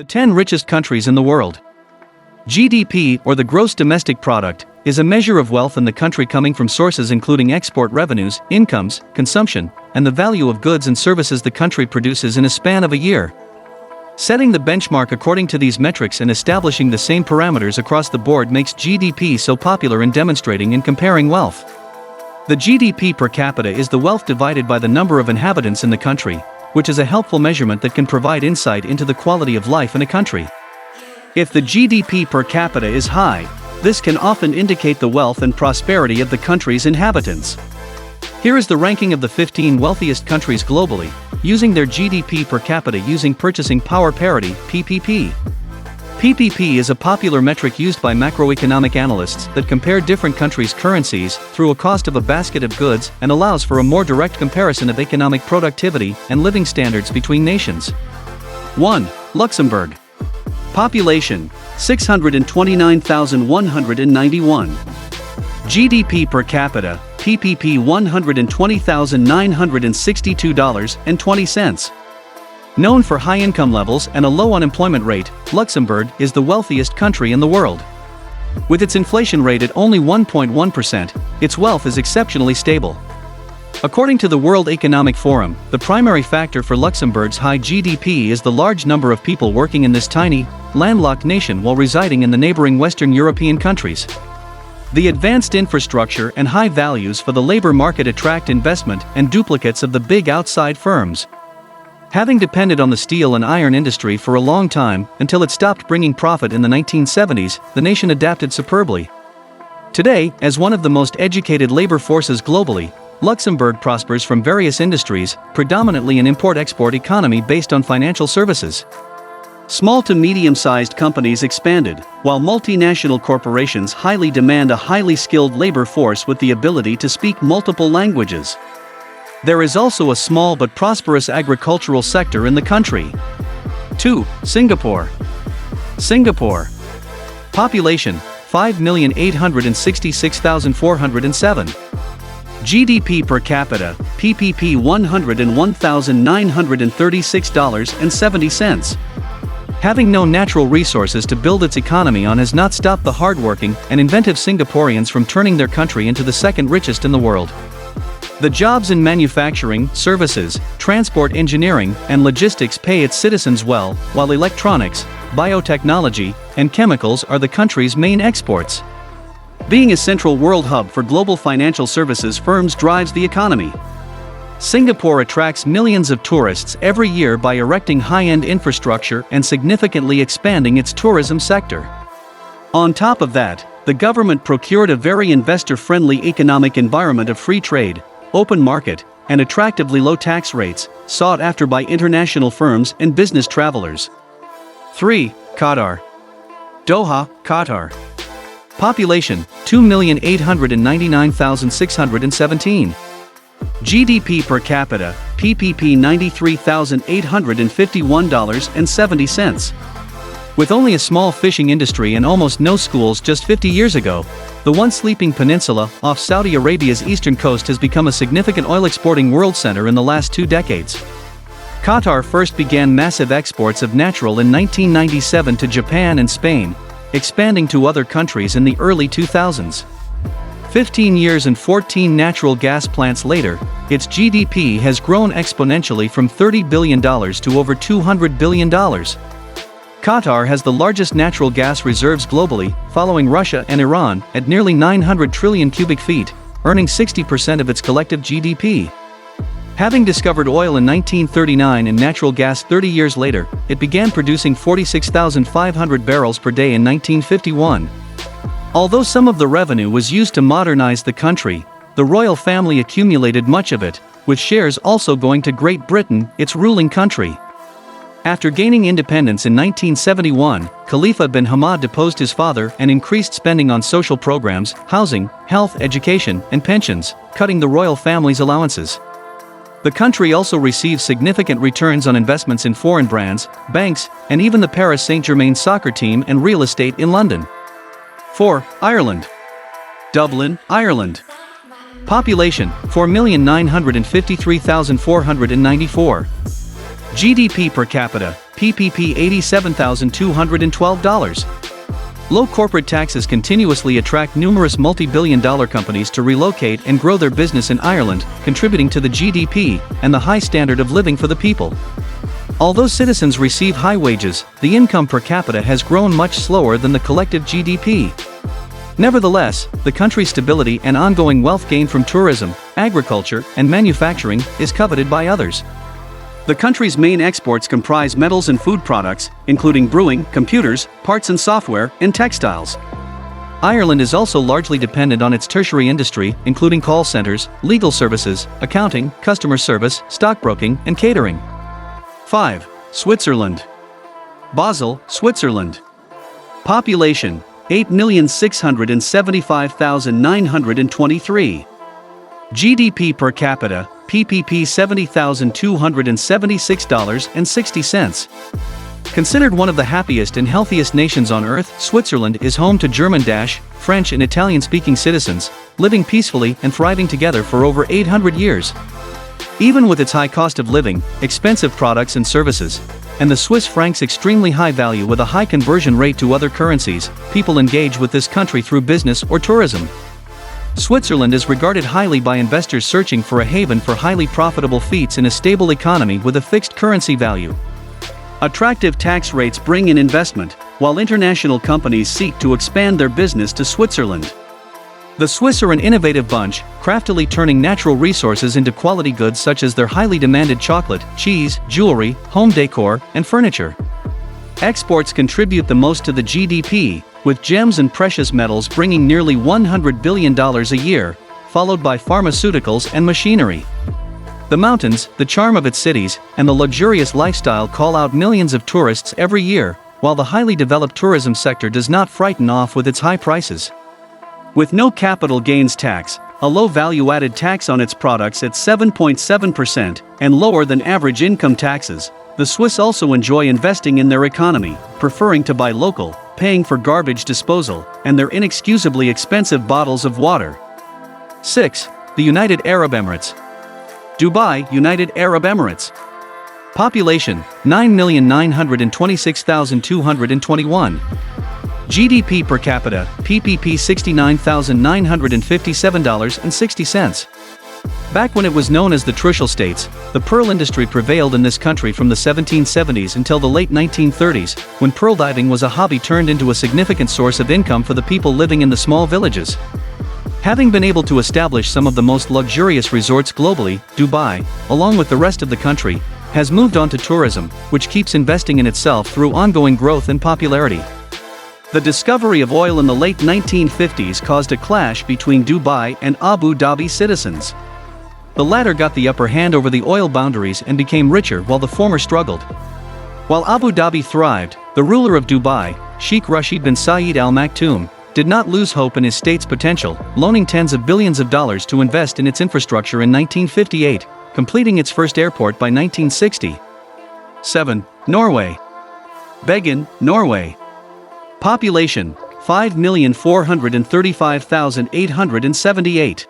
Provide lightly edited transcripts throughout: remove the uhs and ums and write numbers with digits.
The 10 richest countries in the world. GDP, or the gross domestic product, is a measure of wealth in the country coming from sources including export revenues, incomes, consumption, and the value of goods and services the country produces in a span of a year. Setting the benchmark according to these metrics and establishing the same parameters across the board makes GDP so popular in demonstrating and comparing wealth. The GDP per capita is the wealth divided by the number of inhabitants in the country, which is a helpful measurement that can provide insight into the quality of life in a country. If the GDP per capita is high, this can often indicate the wealth and prosperity of the country's inhabitants. Here is the ranking of the 15 wealthiest countries globally, using their GDP per capita using purchasing power parity, PPP. PPP is a popular metric used by macroeconomic analysts that compare different countries' currencies through a cost of a basket of goods and allows for a more direct comparison of economic productivity and living standards between nations. 1. Luxembourg. Population: 629,191. GDP per capita, PPP $120,962.20. Known for high income levels and a low unemployment rate, Luxembourg is the wealthiest country in the world. With its inflation rate at only 1.1%, its wealth is exceptionally stable. According to the World Economic Forum, the primary factor for Luxembourg's high GDP is the large number of people working in this tiny, landlocked nation while residing in the neighboring Western European countries. The advanced infrastructure and high values for the labor market attract investment and duplicates of the big outside firms. Having depended on the steel and iron industry for a long time until it stopped bringing profit in the 1970s, the nation adapted superbly. Today, as one of the most educated labor forces globally, Luxembourg prospers from various industries, predominantly an import-export economy based on financial services. Small to medium-sized companies expanded, while multinational corporations highly demand a highly skilled labor force with the ability to speak multiple languages. There is also a small but prosperous agricultural sector in the country. 2. Singapore. Singapore. Population: 5,866,407. GDP per capita, PPP $101,936.70. Having no natural resources to build its economy on has not stopped the hardworking and inventive Singaporeans from turning their country into the second richest in the world. The jobs in manufacturing, services, transport engineering, and logistics pay its citizens well, while electronics, biotechnology, and chemicals are the country's main exports. Being a central world hub for global financial services firms drives the economy. Singapore attracts millions of tourists every year by erecting high-end infrastructure and significantly expanding its tourism sector. On top of that, the government procured a very investor-friendly economic environment of free trade, open market, and attractively low tax rates, sought after by international firms and business travelers. 3. Qatar. Doha, Qatar. Population: 2,899,617. GDP per capita, PPP $93,851.70. With only a small fishing industry and almost no schools just 50 years ago, the once sleeping peninsula off Saudi Arabia's eastern coast has become a significant oil-exporting world center in the last 2 decades. Qatar first began massive exports of natural in 1997 to Japan and Spain, expanding to other countries in the early 2000s. 15 years and 14 natural gas plants later, its GDP has grown exponentially from $30 billion to over $200 billion. Qatar has the largest natural gas reserves globally, following Russia and Iran, at nearly 900 trillion cubic feet, earning 60% of its collective GDP. Having discovered oil in 1939 and natural gas 30 years later, it began producing 46,500 barrels per day in 1951. Although some of the revenue was used to modernize the country, the royal family accumulated much of it, with shares also going to Great Britain, its ruling country. After gaining independence in 1971, Khalifa bin Hamad deposed his father and increased spending on social programs, housing, health, education, and pensions, cutting the royal family's allowances. The country also receives significant returns on investments in foreign brands, banks, and even the Paris Saint-Germain soccer team and real estate in London. 4. Ireland. Dublin, Ireland. Population: 4,953,494. GDP per capita, PPP $87,212. Low corporate taxes continuously attract numerous multi-billion-dollar companies to relocate and grow their business in Ireland, contributing to the GDP and the high standard of living for the people. Although citizens receive high wages, the income per capita has grown much slower than the collective GDP. Nevertheless, the country's stability and ongoing wealth gained from tourism, agriculture, and manufacturing is coveted by others. The country's main exports comprise metals and food products, including brewing, computers, parts and software, and textiles. Ireland is also largely dependent on its tertiary industry, including call centers, legal services, accounting, customer service, stockbroking, and catering. 5. Switzerland. Basel, Switzerland. Population: 8,675,923. GDP per capita, PPP $70,276.60. Considered one of the happiest and healthiest nations on earth, Switzerland is home to German, French and Italian-speaking citizens, living peacefully and thriving together for over 800 years. Even with its high cost of living, expensive products and services, and the Swiss franc's extremely high value with a high conversion rate to other currencies, people engage with this country through business or tourism. Switzerland is regarded highly by investors searching for a haven for highly profitable feats in a stable economy with a fixed currency value. Attractive tax rates bring in investment, while international companies seek to expand their business to Switzerland. The Swiss are an innovative bunch, craftily turning natural resources into quality goods such as their highly demanded chocolate, cheese, jewelry, home decor, and furniture. Exports contribute the most to the GDP, with gems and precious metals bringing nearly $100 billion a year, followed by pharmaceuticals and machinery. The mountains, the charm of its cities, and the luxurious lifestyle call out millions of tourists every year, while the highly developed tourism sector does not frighten off with its high prices. With no capital gains tax, a low value-added tax on its products at 7.7%, and lower than average income taxes, the Swiss also enjoy investing in their economy, preferring to buy local, paying for garbage disposal, and their inexcusably expensive bottles of water. 6. The United Arab Emirates. Dubai, United Arab Emirates. Population: 9,926,221. GDP per capita, PPP $69,957.60. Back when it was known as the Trucial States, the pearl industry prevailed in this country from the 1770s until the late 1930s, when pearl diving was a hobby turned into a significant source of income for the people living in the small villages. Having been able to establish some of the most luxurious resorts globally, Dubai, along with the rest of the country, has moved on to tourism, which keeps investing in itself through ongoing growth and popularity. The discovery of oil in the late 1950s caused a clash between Dubai and Abu Dhabi citizens. The latter got the upper hand over the oil boundaries and became richer while the former struggled. While Abu Dhabi thrived, the ruler of Dubai, Sheikh Rashid bin Zayed Al Maktoum, did not lose hope in his state's potential, loaning tens of billions of dollars to invest in its infrastructure in 1958, completing its first airport by 1960. 7. Norway. Bergen, Norway. Population: 5,435,878.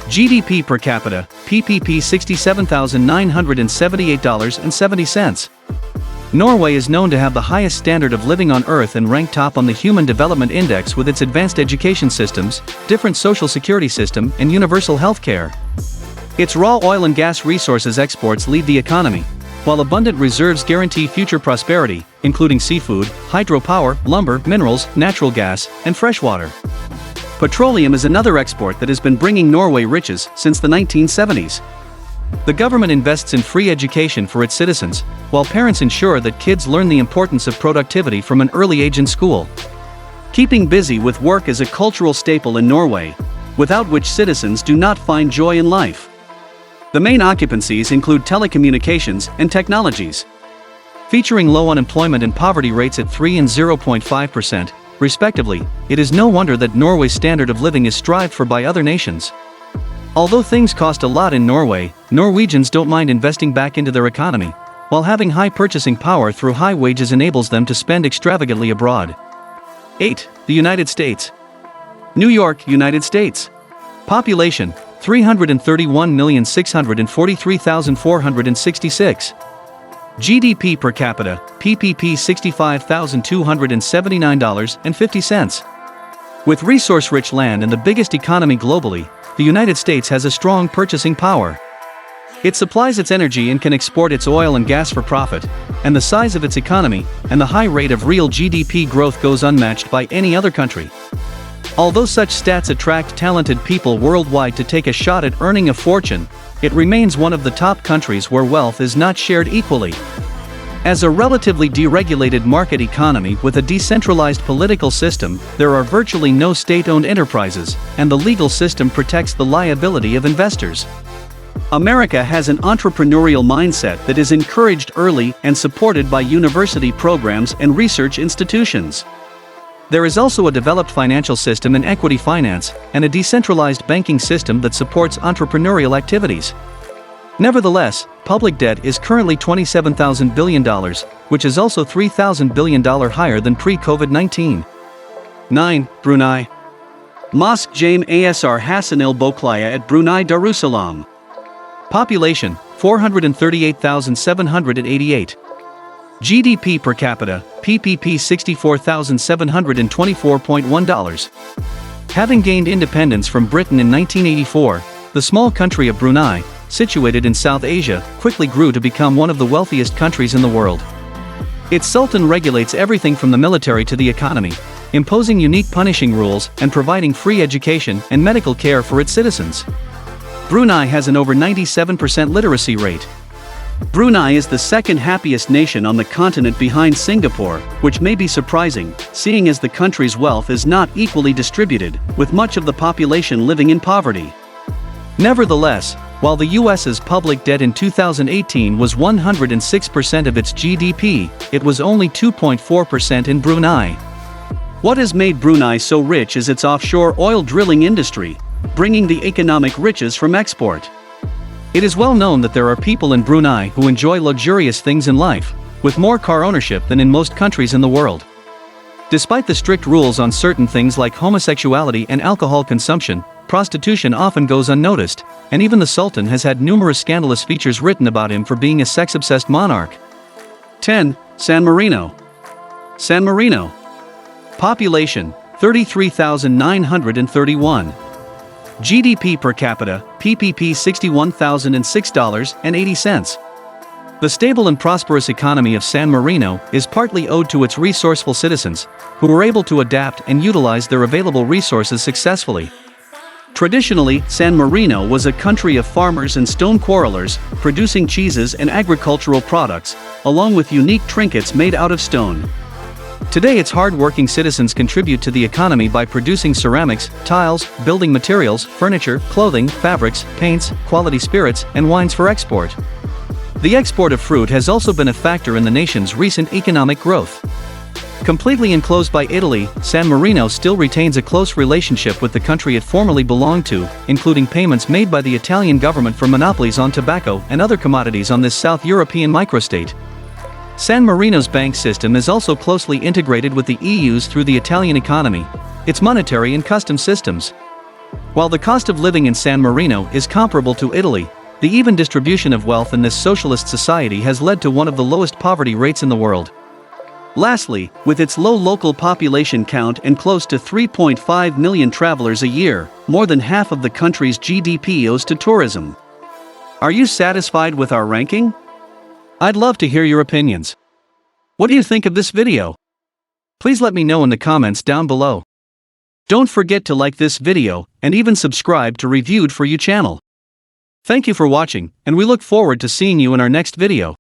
GDP per capita, PPP $67,978.70. Norway is known to have the highest standard of living on Earth and ranked top on the Human Development Index with its advanced education systems, different social security system, and universal health care. Its raw oil and gas resources exports lead the economy, while abundant reserves guarantee future prosperity, including seafood, hydropower, lumber, minerals, natural gas, and freshwater. Petroleum is another export that has been bringing Norway riches since the 1970s. The government invests in free education for its citizens, while parents ensure that kids learn the importance of productivity from an early age in school. Keeping busy with work is a cultural staple in Norway, without which citizens do not find joy in life. The main occupancies include telecommunications and technologies. Featuring low unemployment and poverty rates at 3% and 0.5%, respectively, it is no wonder that Norway's standard of living is strived for by other nations. Although things cost a lot in Norway, Norwegians don't mind investing back into their economy, while having high purchasing power through high wages enables them to spend extravagantly abroad. 8. The United States. New York, United States. Population: 331,643,466. GDP per capita, PPP $65,279.50. With resource-rich land and the biggest economy globally, the United States has a strong purchasing power. It supplies its energy and can export its oil and gas for profit, and the size of its economy and the high rate of real GDP growth goes unmatched by any other country. Although such stats attract talented people worldwide to take a shot at earning a fortune, it remains one of the top countries where wealth is not shared equally. As a relatively deregulated market economy with a decentralized political system, there are virtually no state-owned enterprises, and the legal system protects the liability of investors. America has an entrepreneurial mindset that is encouraged early and supported by university programs and research institutions. There is also a developed financial system in equity finance, and a decentralized banking system that supports entrepreneurial activities. Nevertheless, public debt is currently $27,000 billion, which is also $3,000 billion higher than pre-COVID-19. 9. Brunei. Mosque Jame Asr Hassan al Bolkiah at Brunei Darussalam. Population, 438,788. GDP per capita, PPP $64,724.1. Having gained independence from Britain in 1984, the small country of Brunei, situated in South Asia, quickly grew to become one of the wealthiest countries in the world. Its sultan regulates everything from the military to the economy, imposing unique punishing rules and providing free education and medical care for its citizens. Brunei has an over 97% literacy rate. Brunei is the second happiest nation on the continent behind Singapore, which may be surprising, seeing as the country's wealth is not equally distributed, with much of the population living in poverty. Nevertheless, while the US's public debt in 2018 was 106% of its GDP, it was only 2.4% in Brunei. What has made Brunei so rich is its offshore oil drilling industry, bringing the economic riches from export. It is well known that there are people in Brunei who enjoy luxurious things in life, with more car ownership than in most countries in the world. Despite the strict rules on certain things like homosexuality and alcohol consumption, prostitution often goes unnoticed, and even the Sultan has had numerous scandalous features written about him for being a sex-obsessed monarch. 10. San Marino. San Marino. Population, 33,931. GDP per capita, PPP $61,006.80. The stable and prosperous economy of San Marino is partly owed to its resourceful citizens, who were able to adapt and utilize their available resources successfully. Traditionally, San Marino was a country of farmers and stone quarriers, producing cheeses and agricultural products, along with unique trinkets made out of stone. Today its hard-working citizens contribute to the economy by producing ceramics, tiles, building materials, furniture, clothing, fabrics, paints, quality spirits, and wines for export. The export of fruit has also been a factor in the nation's recent economic growth. Completely enclosed by Italy, San Marino still retains a close relationship with the country it formerly belonged to, including payments made by the Italian government for monopolies on tobacco and other commodities on this South European microstate. San Marino's bank system is also closely integrated with the EU's through the Italian economy, its monetary and customs systems. While the cost of living in San Marino is comparable to Italy, the even distribution of wealth in this socialist society has led to one of the lowest poverty rates in the world. Lastly, with its low local population count and close to 3.5 million travelers a year, more than half of the country's GDP owes to tourism. Are you satisfied with our ranking? I'd love to hear your opinions. What do you think of this video? Please let me know in the comments down below. Don't forget to like this video, and even subscribe to Reviewed for You channel. Thank you for watching, and we look forward to seeing you in our next video.